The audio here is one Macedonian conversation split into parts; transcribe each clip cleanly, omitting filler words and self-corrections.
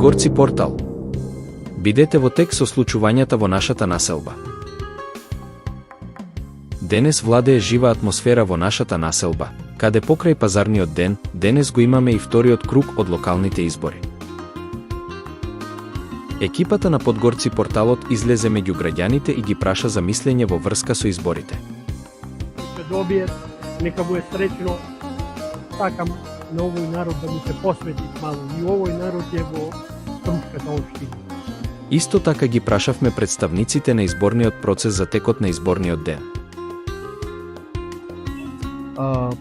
Подгорци портал. Бидете во тек со случувањата во нашата населба. Денес владее жива атмосфера во нашата населба, каде покрај пазарниот ден, денес го имаме и вториот круг од локалните избори. Екипата на Подгорци порталот излезе меѓу граѓаните и ги праша за мислење во врска со изборите. Ќе добие, нека му е среќно, сакам на овој народ да му се посвети мало. И овој народ е во Крушката општина. Исто така ги прашавме представниците на изборниот процес за текот на изборниот ден.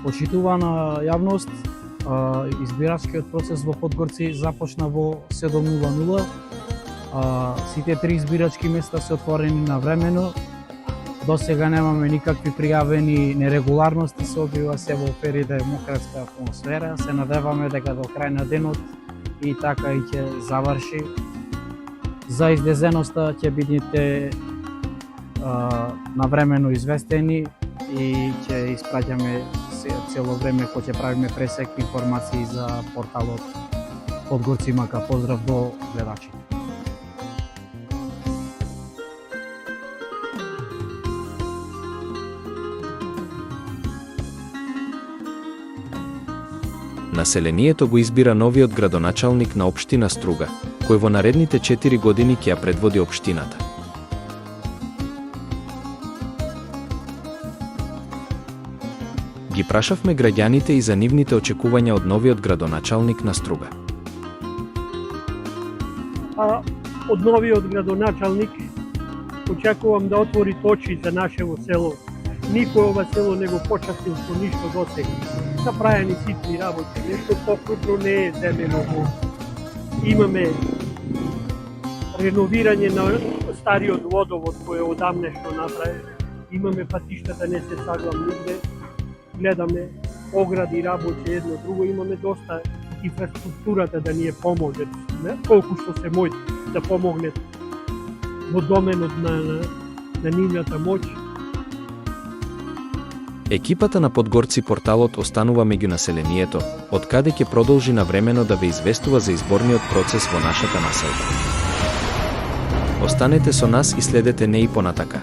Почитувана јавност, избирачкиот процес во Подгорци започна во 7:00. Сите три избирачки места се отворени навремено. До сега немаме никакви пријавени нерегуларности, се одвива се во фери демократска атмосфера. Се надеваме дека до крај на денот и така и ќе заврши. За излезеноста ќе бидете навремено известени и ќе испраќаме цело време кој ќе правиме пресек информации за порталот Подгорци Мака. Поздрав до гледачите. Населението го избира новиот градоначалник на општина Струга, кој во наредните 4 години ќе ја предводи општината. Ги прашавме граѓаните и за нивните очекувања од новиот градоначалник на Струга. Од новиот градоначалник очекувам да отвори очи за нашево село. Никој ова село не го почастил со ништо досега. Направени ситни работи, нешто покрупно не е земено. Имаме реновирање на стариот водовод кој е одамнешно направен. Имаме патиштата, не се саглам нигде. Гледаме огради, работи, едно друго. Имаме доста инфраструктурата да ни е поможе, колку што се мој да помогне во доменот на нивната моќ. Екипата на Подгорци порталот останува меѓу населението, од каде ќе продолжи навремено да ве известува за изборниот процес во нашата населба. Останете со нас и следете не и понатака.